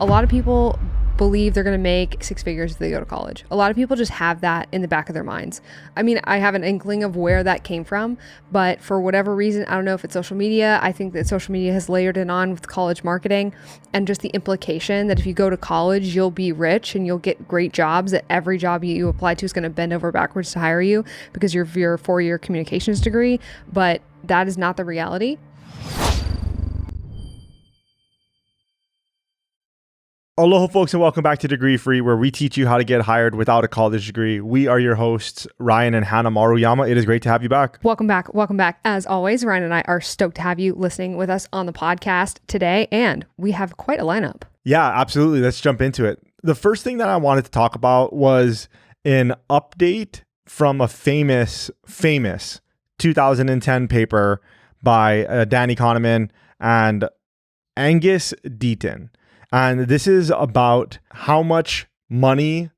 A lot of people believe they're going to make six figures if they go to college. A lot of people just have that in the back of their minds. I mean, I have an inkling of where that came from, but for whatever reason, I don't know if it's social media. I think that social media has layered it on with college marketing and just the implication that if you go to college, you'll be rich and you'll get great jobs, that every job you apply to is going to bend over backwards to hire you because of your 4-year communications degree. But that is not the reality. Aloha, folks, and welcome back to Degree Free, where we teach you how to get hired without a college degree. We are your hosts, Ryan and Hannah Maruyama. It is great to have you back. Welcome back. Welcome back. As always, Ryan and I are stoked to have you listening with us on the podcast today, and we have quite a lineup. Yeah, absolutely. Let's jump into it. The first thing that I wanted to talk about was an update from a famous 2010 paper by Danny Kahneman and Angus Deaton. And this is about how much money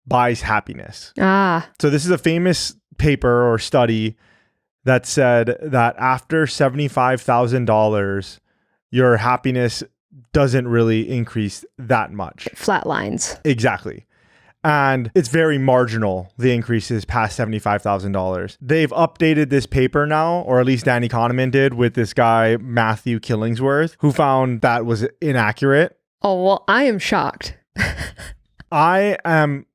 buys happiness. So this is a famous paper or study that said that after $75,000, your happiness doesn't really increase that much. Flatlines. Exactly. And it's very marginal, the increases past $75,000. They've updated this paper now, or at least Danny Kahneman did, with this guy, Matthew Killingsworth, who found that was inaccurate. Oh, well, I am shocked. I am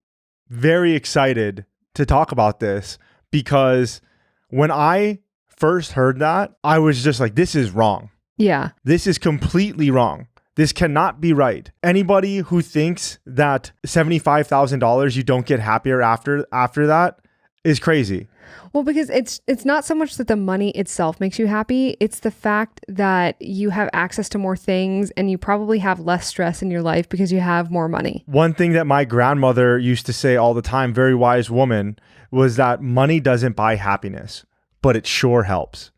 very excited to talk about this because when I first heard that, I was just like, this is wrong. Yeah. This is completely wrong. This cannot be right. Anybody who thinks that $75,000 you don't get happier after that is crazy. Well, because it's not so much that the money itself makes you happy. It's the fact that you have access to more things and you probably have less stress in your life because you have more money. One thing that my grandmother used to say all the time, very wise woman, was that money doesn't buy happiness, but it sure helps.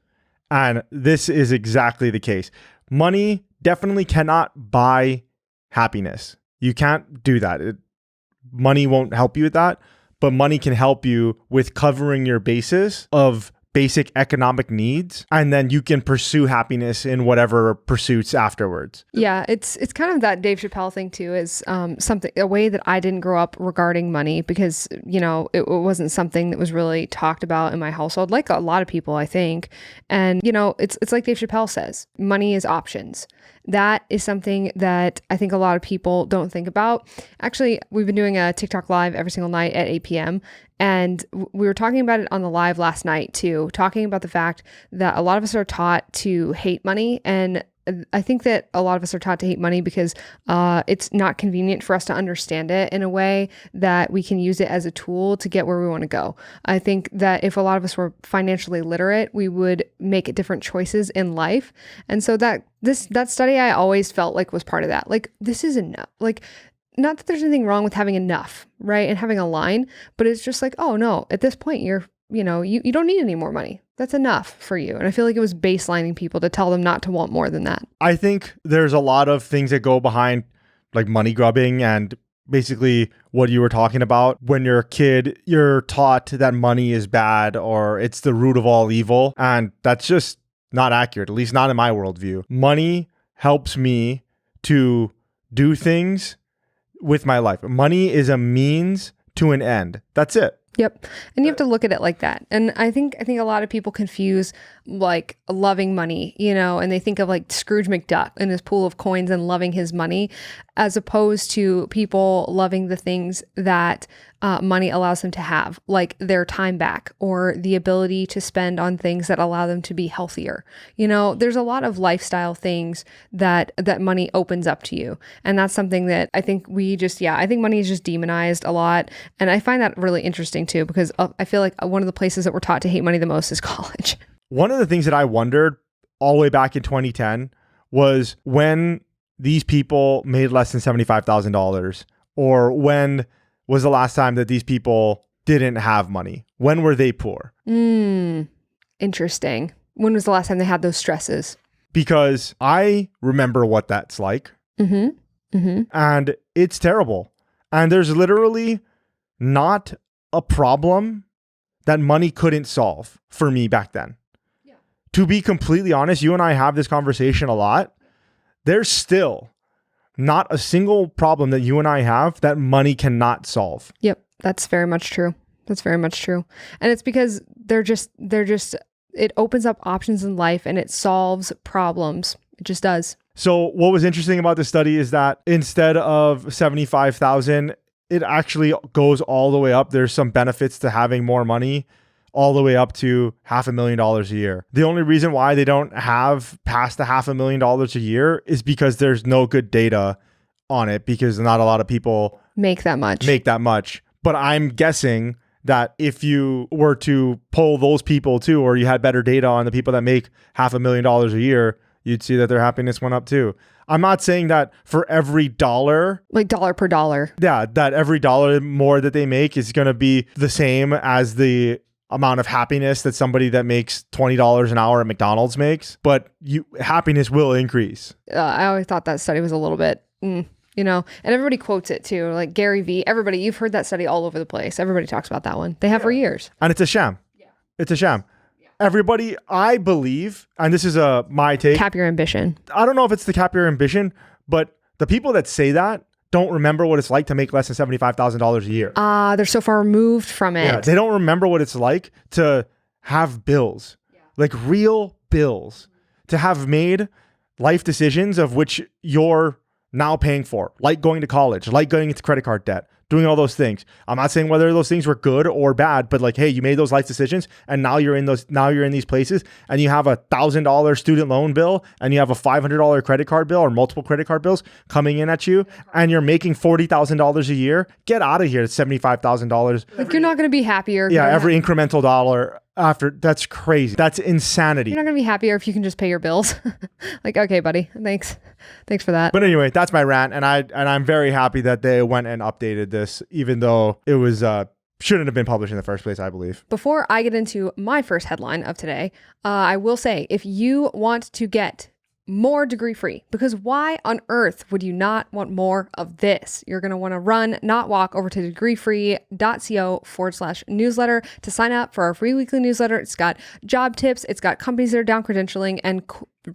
And this is exactly the case. Money definitely cannot buy happiness. You can't do that. Money won't help you with that. But money can help you with covering your basis of basic economic needs, and then you can pursue happiness in whatever pursuits afterwards. Yeah, it's kind of that Dave Chappelle thing too, is a way that I didn't grow up regarding money because, you know, it wasn't something that was really talked about in my household, like a lot of people, I think. And, you know, it's like Dave Chappelle says, money is options. That is something that I think a lot of people don't think about. Actually, we've been doing a TikTok live every single night at 8 p.m. And we were talking about it on the live last night too, talking about the fact that a lot of us are taught to hate money. And I think that a lot of us are taught to hate money because it's not convenient for us to understand it in a way that we can use it as a tool to get where we want to go. I think that if a lot of us were financially literate, we would make different choices in life. And so that study I always felt like was part of that. Like, this is enough. Like, not that there's anything wrong with having enough, right? And having a line, but it's just like, oh no, at this point you don't need any more money. That's enough for you. And I feel like it was baselining people to tell them not to want more than that. I think there's a lot of things that go behind like money grubbing and basically what you were talking about. When you're a kid, you're taught that money is bad or it's the root of all evil. And that's just not accurate, at least not in my worldview. Money helps me to do things with my life. Money is a means to an end. That's it. Yep. And you have to look at it like that. And I think a lot of people confuse like loving money, you know, and they think of like Scrooge McDuck and his pool of coins and loving his money, as opposed to people loving the things that money allows them to have, like their time back or the ability to spend on things that allow them to be healthier. You know, there's a lot of lifestyle things that money opens up to you. And that's something that I think I think money is just demonized a lot. And I find that really interesting too, because I feel like one of the places that we're taught to hate money the most is college. One of the things that I wondered all the way back in 2010 was when these people made less than $75,000, or when was the last time that these people didn't have money? When were they poor? Interesting. When was the last time they had those stresses? Because I remember what that's like. And it's terrible. And there's literally not a problem that money couldn't solve for me back then. Yeah. To be completely honest, you and I have this conversation a lot. There's still not a single problem that you and I have that money cannot solve. Yep. That's very much true. That's very much true. And it's because it opens up options in life and it solves problems. It just does. So what was interesting about this study is that instead of 75,000, it actually goes all the way up. There's some benefits to having more money, all the way up to $500,000 a year. The only reason why they don't have past the $500,000 a year is because there's no good data on it, because not a lot of people make that much. But I'm guessing that if you were to poll those people too, or you had better data on the people that make $500,000 a year, you'd see that their happiness went up too. I'm not saying that for every dollar, like dollar per dollar. Yeah, that every dollar more that they make is going to be the same as the amount of happiness that somebody that makes $20 an hour at McDonald's makes, but happiness will increase. I always thought that study was a little bit, and everybody quotes it too, like Gary Vee. Everybody, you've heard that study all over the place. Everybody talks about that one. They have for years. And it's a sham. Yeah. It's a sham. Yeah. Everybody, I believe, and this is my take. Cap your ambition. I don't know if it's the cap your ambition, but the people that say that don't remember what it's like to make less than $75,000 a year. They're so far removed from it. Yeah, they don't remember what it's like to have bills, like real bills, to have made life decisions of which you're now paying for, like going to college, like going into credit card debt, doing all those things. I'm not saying whether those things were good or bad, but like, hey, you made those life decisions and now you're in these places and you have $1,000 student loan bill and you have a $500 credit card bill or multiple credit card bills coming in at you and you're making $40,000 a year. Get out of here at $75,000. Like you're not going to be happier. Yeah, every incremental dollar after, that's crazy. That's insanity. You're not going to be happier if you can just pay your bills. Like, okay, buddy, thanks for that. But anyway, that's my rant, and I'm very happy that they went and updated this, even though it was shouldn't have been published in the first place, I believe. Before I get into my first headline of today, I will say, if you want to get more degree free, because why on earth would you not want more of this? You're going to want to run, not walk, over to degreefree.co/newsletter to sign up for our free weekly newsletter. It's got job tips. It's got companies that are down credentialing and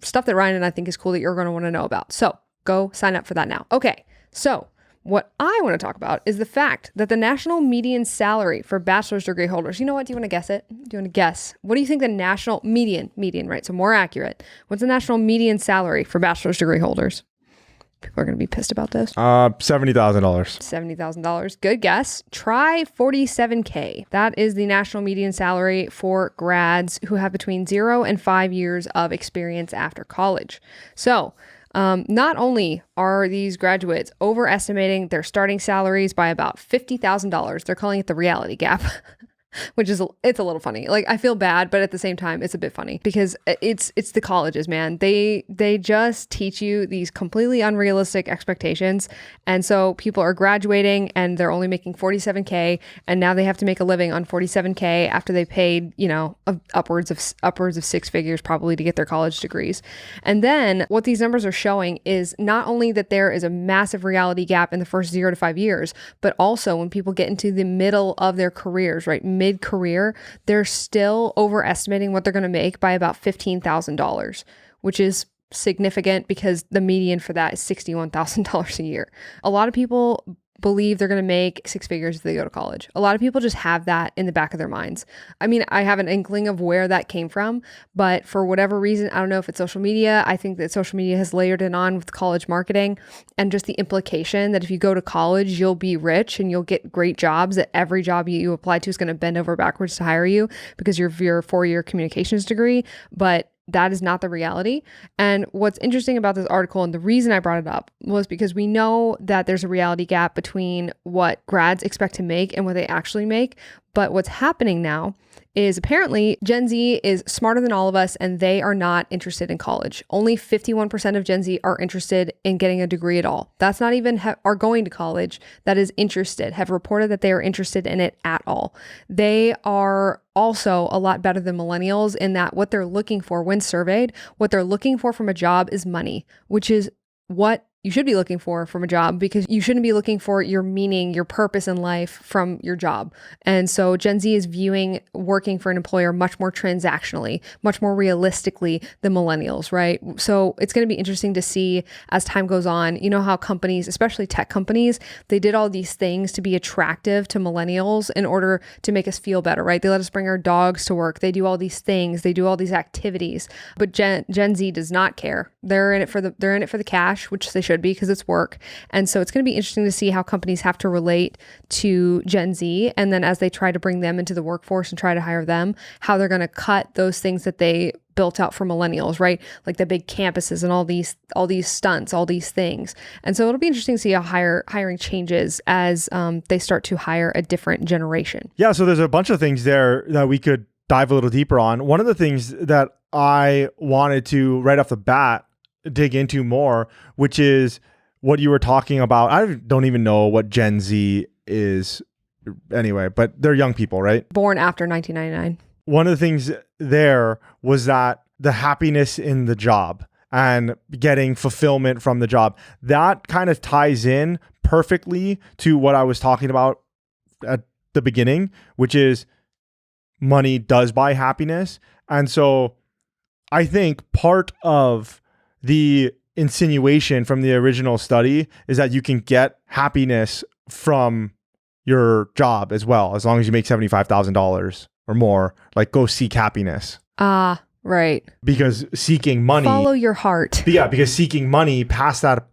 stuff that Ryan and I think is cool that you're going to want to know about. So go sign up for that now. Okay. So what I want to talk about is the fact that the national median salary for bachelor's degree holders, you know what? Do you want to guess it? Do you want to guess? What do you think the national median, right? So more accurate. What's the national median salary for bachelor's degree holders? People are going to be pissed about this. $70,000. $70,000. Good guess. Try $47K. That is the national median salary for grads who have between 0 and 5 years of experience after college. So not only are these graduates overestimating their starting salaries by about $50,000, they're calling it the reality gap, which is, it's a little funny. Like, I feel bad, but at the same time, it's a bit funny because it's the colleges, man. They just teach you these completely unrealistic expectations. And so people are graduating and they're only making $47K, and now they have to make a living on $47K after they paid, upwards of six figures probably to get their college degrees. And then what these numbers are showing is not only that there is a massive reality gap in the first 0 to 5 years, but also when people get into the middle of their careers, right? Mid-career, they're still overestimating what they're going to make by about $15,000, which is significant because the median for that is $61,000 a year. A lot of people believe they're going to make six figures if they go to college. A lot of people just have that in the back of their minds. I mean, I have an inkling of where that came from, but for whatever reason, I don't know if it's social media. I think that social media has layered it on with college marketing and just the implication that if you go to college, you'll be rich and you'll get great jobs, that every job you apply to is going to bend over backwards to hire you because of your 4-year communications degree. But that is not the reality. And what's interesting about this article, and the reason I brought it up, was because we know that there's a reality gap between what grads expect to make and what they actually make. But what's happening now is apparently Gen Z is smarter than all of us and they are not interested in college. Only 51% of Gen Z are interested in getting a degree at all. That's not even are going to college. That is interested, have reported that they are interested in it at all. They are also a lot better than millennials in that what they're looking for when surveyed, what they're looking for from a job is money, which is what you should be looking for from a job, because you shouldn't be looking for your meaning, your purpose in life from your job. And so Gen Z is viewing working for an employer much more transactionally, much more realistically than millennials, right? So it's going to be interesting to see as time goes on. You know how companies, especially tech companies, they did all these things to be attractive to millennials in order to make us feel better, right? They let us bring our dogs to work. They do all these things. They do all these activities. But Gen Z does not care. They're in it for the cash, which they should be, because it's work. And so it's going to be interesting to see how companies have to relate to Gen Z. And then as they try to bring them into the workforce and try to hire them, how they're going to cut those things that they built out for millennials, right? Like the big campuses and all these stunts, all these things. And so it'll be interesting to see how hiring changes as they start to hire a different generation. Yeah. So there's a bunch of things there that we could dive a little deeper on. One of the things that I wanted to right off the bat dig into more, which is what you were talking about. I don't even know what Gen Z is anyway, but they're young people, right? Born after 1999. One of the things there was that the happiness in the job and getting fulfillment from the job, that kind of ties in perfectly to what I was talking about at the beginning, which is money does buy happiness. And so I think part of the insinuation from the original study is that you can get happiness from your job as well, as long as you make $75,000 or more. Like, go seek happiness. Right. Because seeking money, follow your heart. Yeah, because seeking money past that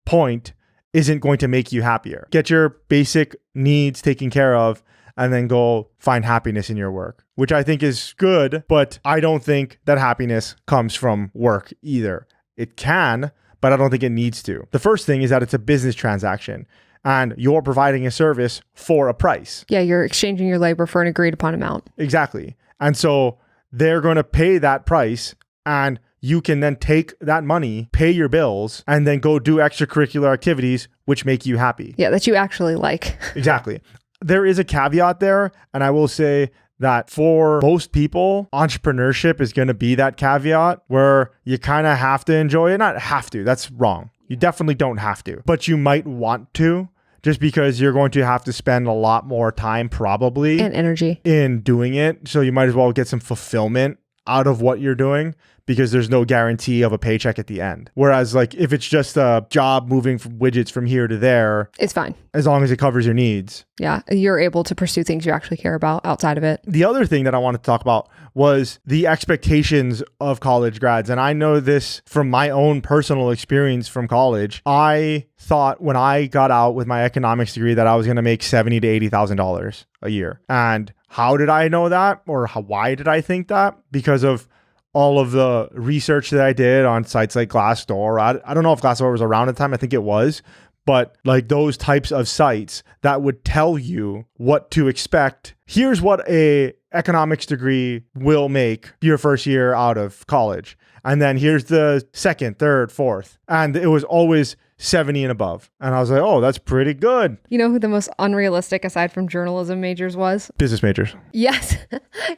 point isn't going to make you happier. Get your basic needs taken care of and then go find happiness in your work, which I think is good, but I don't think that happiness comes from work either. It can, but I don't think it needs to. The first thing is that it's a business transaction and you're providing a service for a price. Yeah, you're exchanging your labor for an agreed upon amount. Exactly. And so they're going to pay that price, and you can then take that money, pay your bills, and then go do extracurricular activities which make you happy. Yeah, that you actually like. Exactly. There is a caveat there, and I will say that for most people, entrepreneurship is going to be that caveat where you kind of have to enjoy it. Not have to, that's wrong. You definitely don't have to, but you might want to, just because you're going to have to spend a lot more time probably and energy in doing it. So you might as well get some fulfillment out of what you're doing, because there's no guarantee of a paycheck at the end. Whereas like if it's just a job moving from widgets from here to there, it's fine. As long as it covers your needs. Yeah. You're able to pursue things you actually care about outside of it. The other thing that I wanted to talk about was the expectations of college grads. And I know this from my own personal experience from college. I thought when I got out with my economics degree that I was going to make $70,000 to $80,000 a year. And how did I know that? Or why did I think that? Because of all of the research that I did on sites like Glassdoor. I don't know if Glassdoor was around at the time. I think it was. But like those types of sites that would tell you what to expect. Here's what a economics degree will make your first year out of college. And then here's the second, third, fourth. And it was always 70 and above. And I was like, oh, that's pretty good. You know who the most unrealistic aside from journalism majors was? Business majors. Yes.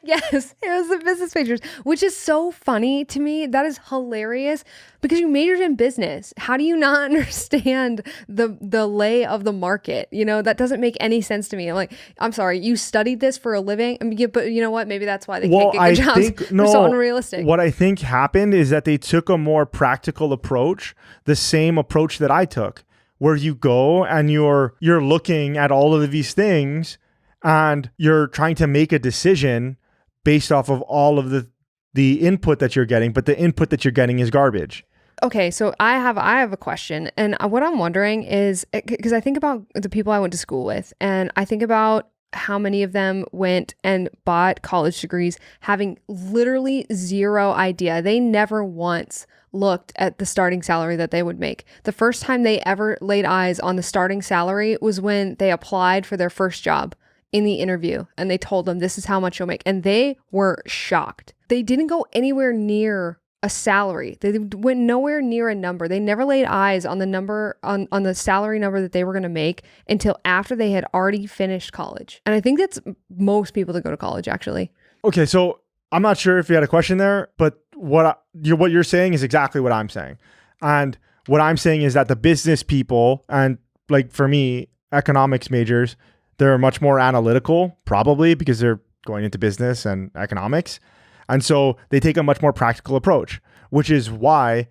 Yes. It was the business majors, which is so funny to me. That is hilarious because you majored in business. How do you not understand the lay of the market? You know, that doesn't make any sense to me. I'm like, I'm sorry, you studied this for a living? I mean, but you know what? Maybe that's why they can't get good jobs. They're so unrealistic. What I think happened is that they took a more practical approach, the same approach that I took, where you go and you're looking at all of these things and you're trying to make a decision based off of all of the input that you're getting, but the input that you're getting is garbage. Okay, so I have a question, and what I'm wondering is, because I think about the people I went to school with, and I think about how many of them went and bought college degrees having literally zero idea. They never once looked at the starting salary that they would make. The first time they ever laid eyes on the starting salary was when they applied for their first job in the interview, and they told them this is how much you'll make, and they were shocked. They didn't go anywhere near a salary. They went nowhere near a number. They never laid eyes on the number, on the salary number that they were going to make until after they had already finished college. And I think that's most people that go to college, actually. Okay, so I'm not sure if you had a question there, but what you're saying is exactly what I'm saying. And what I'm saying is that the business people, and like for me, economics majors, they're much more analytical, probably because they're going into business and economics. And so they take a much more practical approach, which is why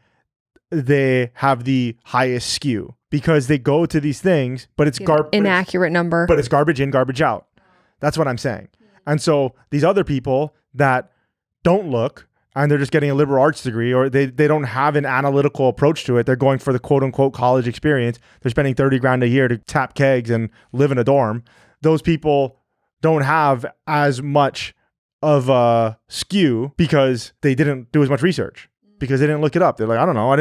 they have the highest skew, because they go to these things, but it's inaccurate number. But it's garbage in, garbage out. That's what I'm saying. And so these other people that don't look, and they're just getting a liberal arts degree, or they don't have an analytical approach to it. They're going for the quote unquote college experience. They're spending 30 grand a year to tap kegs and live in a dorm. Those people don't have as much of a skew because they didn't do as much research, because they didn't look it up. They're like, I don't know. I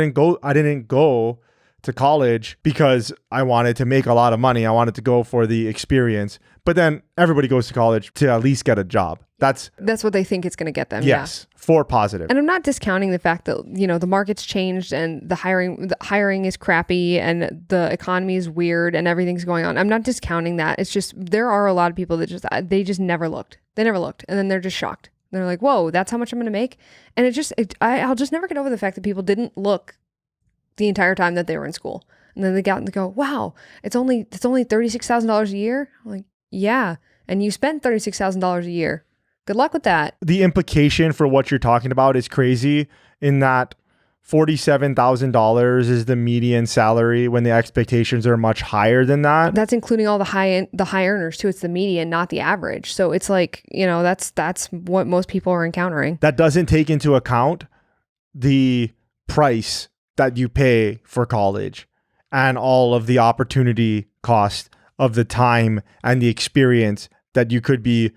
didn't go to college because I wanted to make a lot of money. I wanted to go for the experience. But then everybody goes to college to at least get a job. That's what they think it's going to get them. Yes, for positive. And I'm not discounting the fact that, the market's changed and the hiring is crappy and the economy is weird and everything's going on. I'm not discounting that. It's just there are a lot of people that they just never looked. They never looked, and then they're just shocked. They're like, "Whoa, that's how much I'm going to make." And I'll just never get over the fact that people didn't look the entire time that they were in school. And then they got and they go, "Wow, it's only $36,000 a year." I'm like, yeah, and you spend $36,000 a year. Good luck with that. The implication for what you're talking about is crazy, in that $47,000 is the median salary when the expectations are much higher than that. That's including all the high earners too. It's the median, not the average. So it's like, that's what most people are encountering. That doesn't take into account the price that you pay for college and all of the opportunity cost of the time and the experience that you could be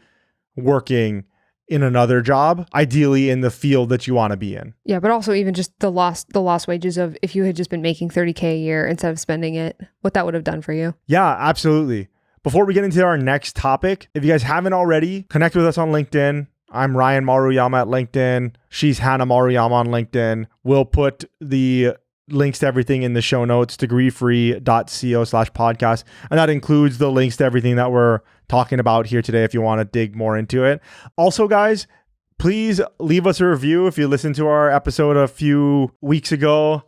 working in another job, ideally in the field that you want to be in. Yeah, but also even just the lost wages of if you had just been making $30K a year instead of spending it, what that would have done for you. Yeah, absolutely. Before we get into our next topic, if you guys haven't already, connect with us on LinkedIn. I'm Ryan Maruyama at LinkedIn. She's Hannah Maruyama on LinkedIn. We'll put the links to everything in the show notes, degreefree.co/podcast. And that includes the links to everything that we're talking about here today if you want to dig more into it. Also, guys, please leave us a review if you listened to our episode a few weeks ago.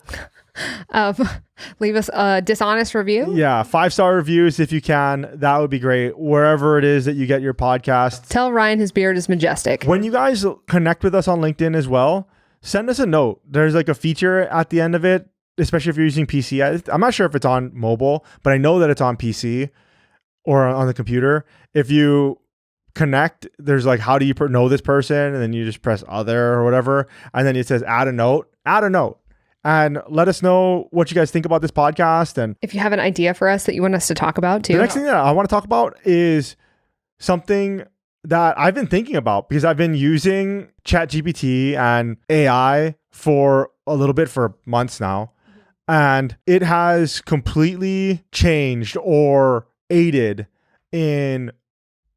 Leave us a dishonest review. Yeah, 5-star reviews if you can. That would be great. Wherever it is that you get your podcast. Tell Ryan his beard is majestic. When you guys connect with us on LinkedIn as well, send us a note. There's like a feature at the end of it, especially if you're using PC. I'm not sure if it's on mobile, but I know that it's on PC or on the computer. If you connect, there's like, how do you know this person? And then you just press other or whatever. And then it says add a note. And let us know what you guys think about this podcast. And if you have an idea for us that you want us to talk about too. The next thing that I want to talk about is something that I've been thinking about, because I've been using ChatGPT and AI for a little bit, for months now. And it has completely changed or aided in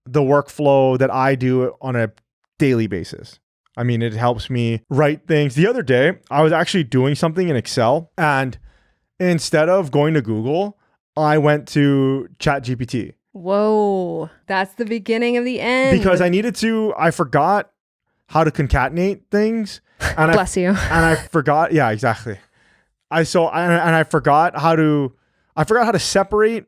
the workflow that I do on a daily basis. I mean, it helps me write things. The other day, I was actually doing something in Excel, and instead of going to Google, I went to ChatGPT. Whoa, that's the beginning of the end. Because I forgot how to concatenate things. And Bless you. And I forgot, yeah, exactly. I forgot how to separate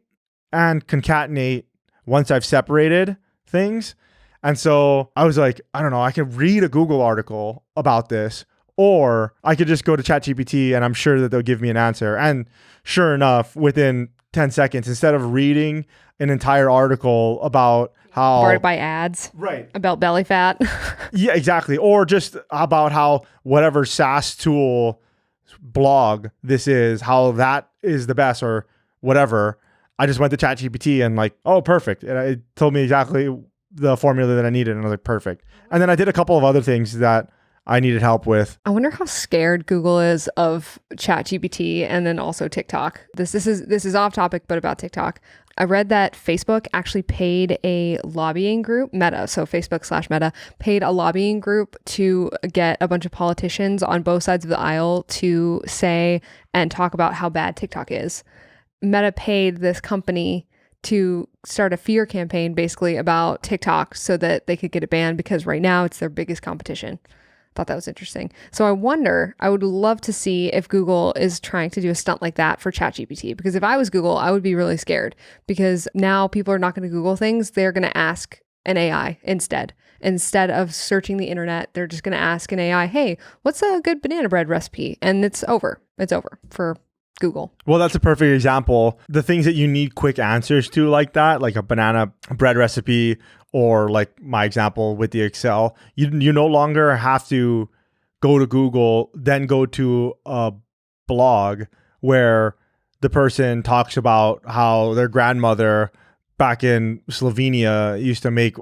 and concatenate once I've separated things. And so I was like, I don't know, I could read a Google article about this, or I could just go to ChatGPT and I'm sure that they'll give me an answer. And sure enough, within 10 seconds, instead of reading an entire article about how bombarded by ads, right, about belly fat. Yeah, exactly. Or just about how whatever SaaS tool blog this is, how that is the best or whatever. I just went to ChatGPT and like, oh, perfect. And it told me exactly the formula that I needed. And I was like, perfect. And then I did a couple of other things that I needed help with. I wonder how scared Google is of ChatGPT and then also TikTok. This is off topic, but about TikTok. I read that Facebook actually paid a lobbying group, Meta, so Facebook/Meta, paid a lobbying group to get a bunch of politicians on both sides of the aisle to say and talk about how bad TikTok is. Meta paid this company to start a fear campaign basically about TikTok so that they could get it banned, because right now it's their biggest competition. Thought that was interesting. So I would love to see if Google is trying to do a stunt like that for ChatGPT, because if I was Google, I would be really scared, because now people are not going to Google things. They're going to ask an AI instead. Instead of searching the internet, they're just going to ask an AI, hey, what's a good banana bread recipe? And it's over. It's over for Google. Well, that's a perfect example. The things that you need quick answers to like that, like a banana bread recipe, or like my example with the Excel, you no longer have to go to Google, then go to a blog where the person talks about how their grandmother back in Slovenia used to make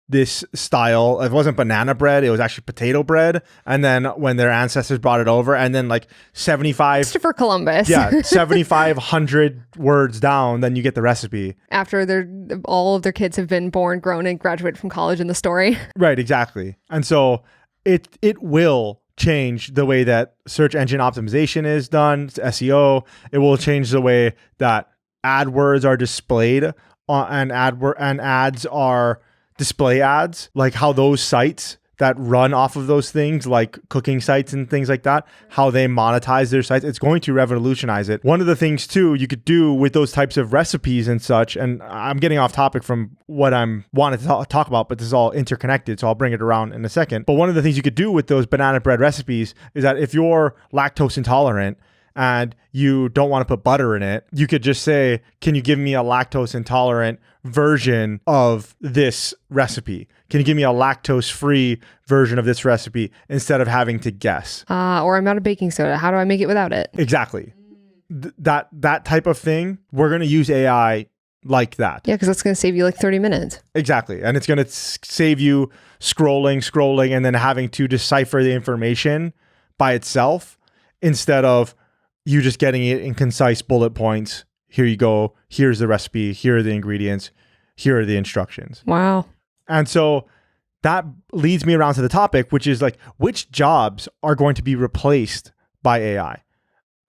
this style. It wasn't banana bread, it was actually potato bread. And then when their ancestors brought it over, and then like 75 Christopher Columbus. Yeah, 7,500 words down, then you get the recipe. After all of their kids have been born, grown, and graduated from college in the story. Right, exactly. And so it will change the way that search engine optimization is done, SEO. It will change the way that AdWords are displayed and ads are display ads, like how those sites that run off of those things, like cooking sites and things like that, how they monetize their sites. It's going to revolutionize it. One of the things too you could do with those types of recipes and such, and I'm getting off topic from what I'm wanting to talk about, but this is all interconnected, so I'll bring it around in a second. But one of the things you could do with those banana bread recipes is that if you're lactose intolerant and you don't want to put butter in it, you could just say, can you give me a lactose intolerant version of this recipe? Can you give me a lactose-free version of this recipe instead of having to guess? Or I'm out of baking soda. How do I make it without it? Exactly. That type of thing, we're going to use AI like that. Yeah, because that's going to save you like 30 minutes. Exactly. And it's going to save you scrolling, and then having to decipher the information by itself instead of you just getting it in concise bullet points. Here you go. Here's the recipe. Here are the ingredients. Here are the instructions. Wow. And so that leads me around to the topic, which is like, which jobs are going to be replaced by AI?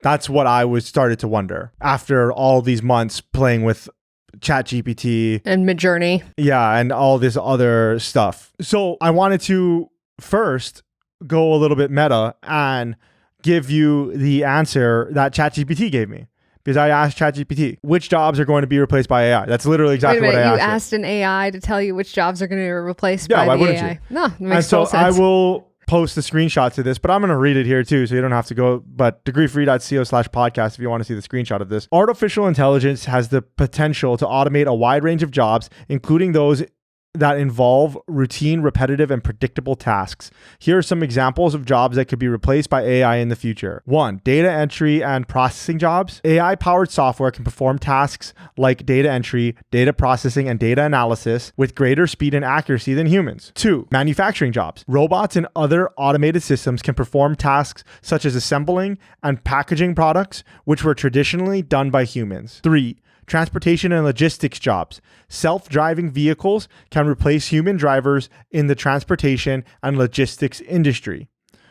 That's what I started to wonder after all these months playing with ChatGPT and Midjourney. Yeah, and all this other stuff. So I wanted to first go a little bit meta and give you the answer that ChatGPT gave me. Because I asked ChatGPT, which jobs are going to be replaced by AI? That's literally exactly what I asked. You asked an AI to tell you which jobs are going to be replaced by why the wouldn't AI. you? No, that makes total sense. And so I will post a screenshot to this, but I'm going to read it here too, so you don't have to go. But degreefree.co/podcast if you want to see the screenshot of this. Artificial intelligence has the potential to automate a wide range of jobs, including those that involve routine, repetitive, and predictable tasks. Here are some examples of jobs that could be replaced by AI in the future. 1. Data entry and processing jobs. AI-powered software can perform tasks like data entry, data processing, and data analysis with greater speed and accuracy than humans. 2. Manufacturing jobs. Robots and other automated systems can perform tasks such as assembling and packaging products, which were traditionally done by humans. 3. Transportation and logistics jobs. Self-driving vehicles can replace human drivers in the transportation and logistics industry.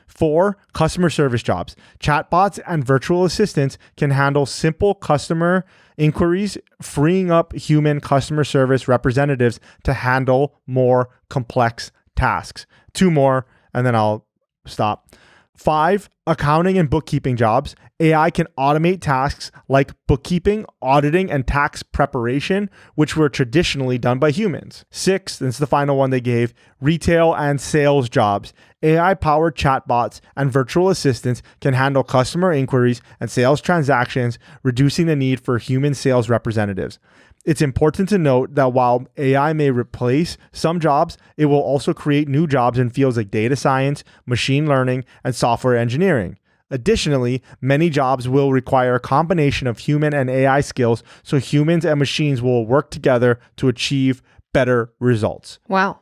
4. Customer service jobs. Chatbots and virtual assistants can handle simple customer inquiries, freeing up human customer service representatives to handle more complex tasks. 2 more, and then I'll stop. 5. Accounting and bookkeeping jobs. AI can automate tasks like bookkeeping, auditing, and tax preparation, which were traditionally done by humans. 6, this is the final one they gave, retail and sales jobs. AI-powered chatbots and virtual assistants can handle customer inquiries and sales transactions, reducing the need for human sales representatives. It's important to note that while AI may replace some jobs, it will also create new jobs in fields like data science, machine learning, and software engineering. Additionally, many jobs will require a combination of human and AI skills, so humans and machines will work together to achieve better results. Wow.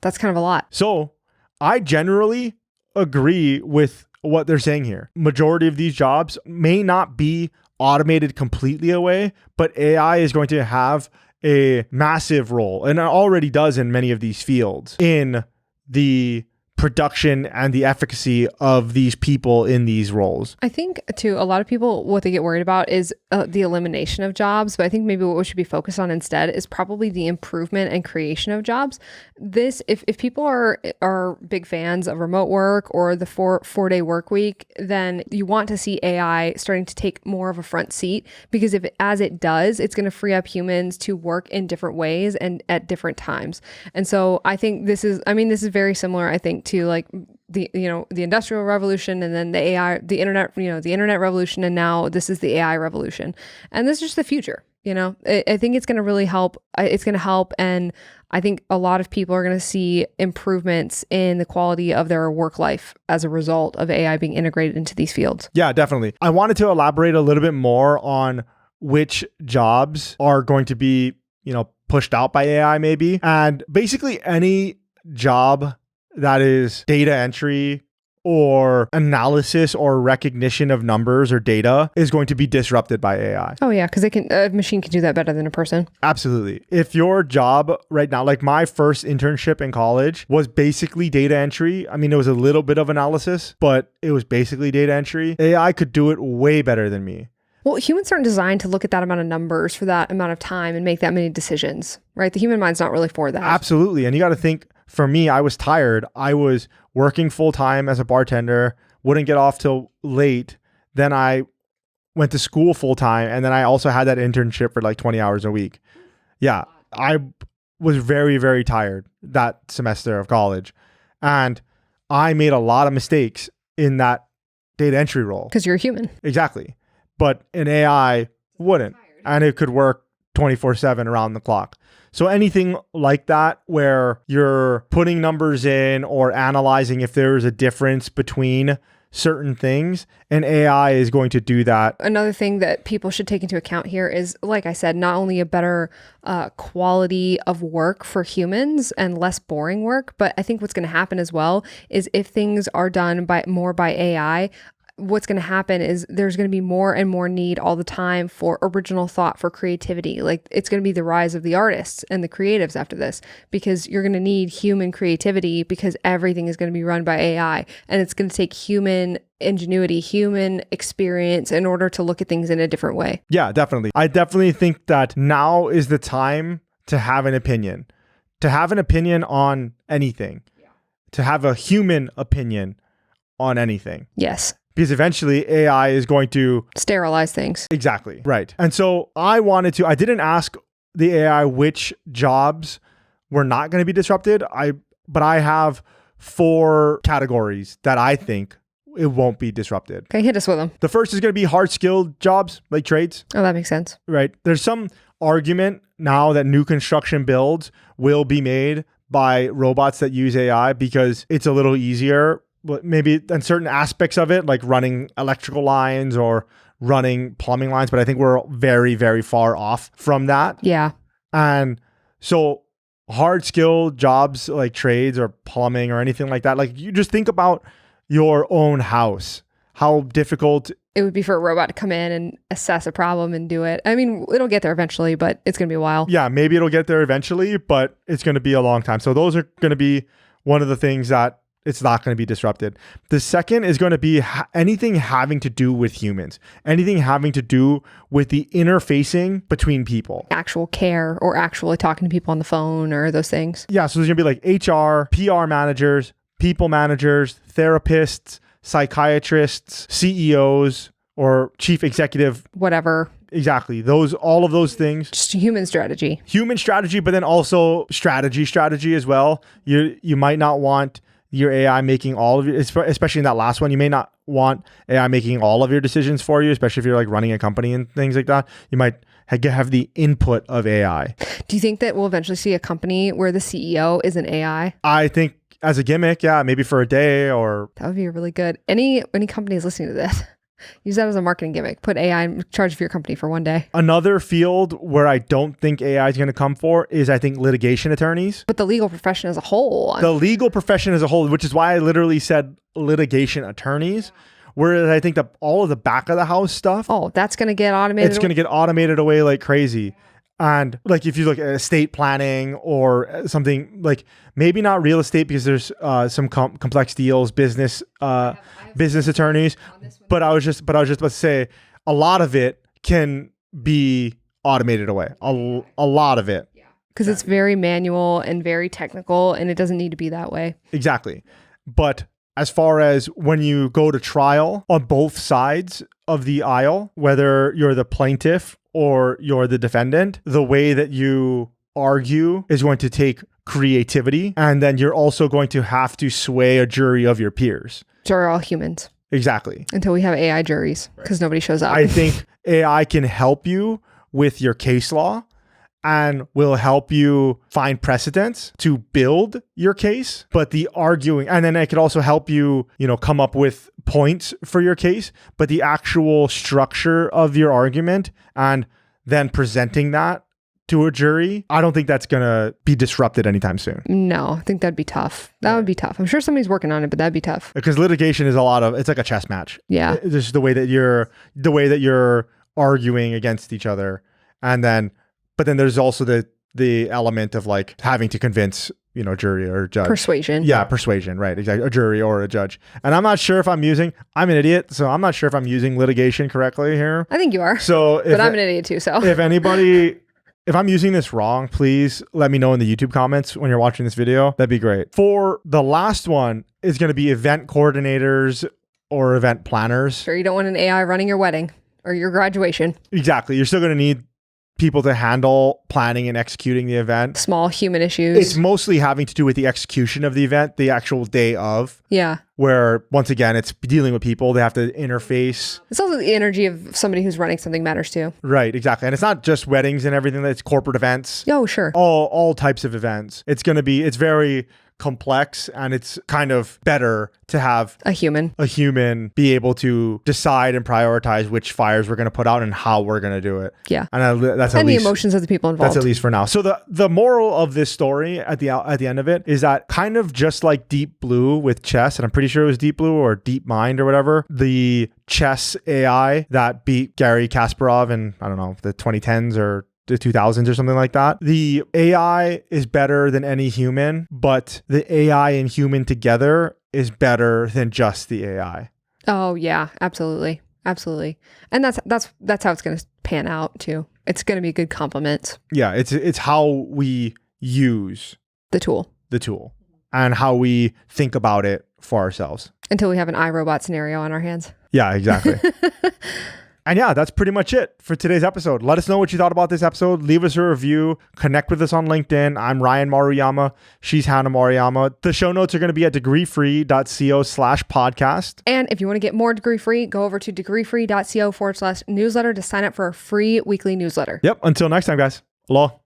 That's kind of a lot. So I generally agree with what they're saying here. Majority of these jobs may not be automated completely away, but AI is going to have a massive role, and it already does in many of these fields, in the production and the efficacy of these people in these roles. I think too, a lot of people, what they get worried about is the elimination of jobs. But I think maybe what we should be focused on instead is probably the improvement and creation of jobs. If people are big fans of remote work or the four-day work week, then you want to see AI starting to take more of a front seat, because as it does, it's going to free up humans to work in different ways and at different times. And so I think this is very similar, I think, to like the industrial revolution, and then the AI, the internet revolution, and now this is the AI revolution. And this is just the future. I think it's going to really help. It's going to help. And I think a lot of people are going to see improvements in the quality of their work life as a result of AI being integrated into these fields. Yeah, definitely. I wanted to elaborate a little bit more on which jobs are going to be, pushed out by AI maybe. And basically any job that is data entry or analysis or recognition of numbers or data is going to be disrupted by AI. Oh yeah, because a machine can do that better than a person. Absolutely. If your job right now, like my first internship in college was basically data entry. I mean, it was a little bit of analysis, but it was basically data entry. AI could do it way better than me. Well, humans aren't designed to look at that amount of numbers for that amount of time and make that many decisions, right? The human mind's not really for that. Absolutely. And you got to think, for me, I was tired. I was working full time as a bartender, wouldn't get off till late. Then I went to school full time. And then I also had that internship for like 20 hours a week. Yeah, I was very, very tired that semester of college. And I made a lot of mistakes in that data entry role. Because you're a human. Exactly. But an AI wouldn't. And it could work 24/7 around the clock. So anything like that where you're putting numbers in or analyzing if there's a difference between certain things, and AI is going to do that. Another thing that people should take into account here is, like I said, not only a better quality of work for humans and less boring work, but I think what's going to happen as well is if things are done more by AI, what's going to happen is there's going to be more and more need all the time for original thought, for creativity. Like it's going to be the rise of the artists and the creatives after this, because you're going to need human creativity, because everything is going to be run by AI, and it's going to take human ingenuity, human experience in order to look at things in a different way. Yeah, definitely. I definitely think that now is the time to have an opinion on anything, to have a human opinion on anything. Yes. Because eventually AI is going to sterilize things. Exactly. Right. And so I didn't ask the AI which jobs were not going to be disrupted. But I have 4 categories that I think it won't be disrupted. Okay, hit us with them. The first is going to be hard skilled jobs like trades. Oh, that makes sense. Right. There's some argument now that new construction builds will be made by robots that use AI because it's a little easier. Maybe in certain aspects of it, like running electrical lines or running plumbing lines, but I think we're very, very far off from that. Yeah. And so hard skilled jobs like trades or plumbing or anything like that, like you just think about your own house, how difficult it would be for a robot to come in and assess a problem and do it. I mean, it'll get there eventually, but it's going to be a while. Yeah, maybe it'll get there eventually, but it's going to be a long time. So those are going to be one of the things that it's not going to be disrupted. The second is going to be anything having to do with humans, anything having to do with the interfacing between people. Actual care or actually talking to people on the phone or those things. Yeah, so there's going to be like HR, PR managers, people managers, therapists, psychiatrists, CEOs, or chief executive. Whatever. Exactly. All of those things. Just human strategy. Human strategy, but then also strategy as well. You might not want your AI making all of your, especially in that last one, you may not want AI making all of your decisions for you, especially if you're like running a company and things like that. You might have the input of AI. Do you think that we'll eventually see a company where the CEO is an AI? I think as a gimmick, yeah, maybe for a day or... That would be really good. Any companies listening to this, use that as a marketing gimmick. Put AI in charge of your company for one day. Another field where I don't think AI is going to come for is, I think, litigation attorneys. But the legal profession as a whole. The legal profession as a whole, which is why I literally said litigation attorneys. Whereas I think that all of the back of the house stuff. Oh, that's going to get automated. It's going to get automated away like crazy. And like if you look at estate planning or something like maybe not real estate because there's some complex deals, business business attorneys. But I was just about to say a lot of it can be automated away. A lot of it. Because it's very manual and very technical, and it doesn't need to be that way. Exactly. But as far as when you go to trial on both sides of the aisle, whether you're the plaintiff or you're the defendant, the way that you argue is going to take creativity. And then you're also going to have to sway a jury of your peers. So we're all humans. Exactly. Until we have AI juries, because nobody shows up. I think AI can help you with your case law and will help you find precedents to build your case. But the arguing, and then it could also help you, come up with points for your case, but the actual structure of your argument and then presenting that to a jury, I don't think that's going to be disrupted anytime soon. No, I think that'd be tough. That would be tough. I'm sure somebody's working on it, but that'd be tough. Because litigation is it's like a chess match. Yeah. It's just the way that you're arguing against each other. But then there's also the element of like having to convince, jury or judge. Persuasion. Yeah, persuasion, right. Exactly. A jury or a judge. And I'm not sure if I'm an idiot, so I'm not sure if I'm using litigation correctly here. I think you are. But I'm an idiot too, so. If I'm using this wrong, please let me know in the YouTube comments when you're watching this video. That'd be great. For the last one is going to be event coordinators or event planners. Sure, you don't want an AI running your wedding or your graduation. Exactly. You're still going to need people to handle planning and executing the event. Small human issues. It's mostly having to do with the execution of the event, the actual day of. Yeah. Where, once again, it's dealing with people. They have to interface. It's also the energy of somebody who's running something matters too. Right, exactly. And it's not just weddings and everything. It's corporate events. Oh, sure. All types of events. It's very complex, and it's kind of better to have a human be able to decide and prioritize which fires we're going to put out and how we're going to do it. Yeah. And that's and the emotions of the people involved. That's at least for now. So the moral of this story at the end of it is that kind of just like Deep Blue with chess, and I'm pretty sure it was Deep Blue or Deep Mind or whatever, the chess AI that beat Gary Kasparov in, I don't know, the 2010s or the 2000s or something like that. The AI is better than any human, but the AI and human together is better than just the AI. Oh yeah, absolutely. Absolutely. And that's how it's going to pan out too. It's going to be a good complement. Yeah, it's how we use the tool and how we think about it for ourselves. Until we have an iRobot scenario on our hands. Yeah, exactly. And yeah, that's pretty much it for today's episode. Let us know what you thought about this episode. Leave us a review. Connect with us on LinkedIn. I'm Ryan Maruyama. She's Hannah Maruyama. The show notes are going to be at degreefree.co/podcast. And if you want to get more degree free, go over to degreefree.co/newsletter to sign up for a free weekly newsletter. Yep. Until next time, guys. Aloha.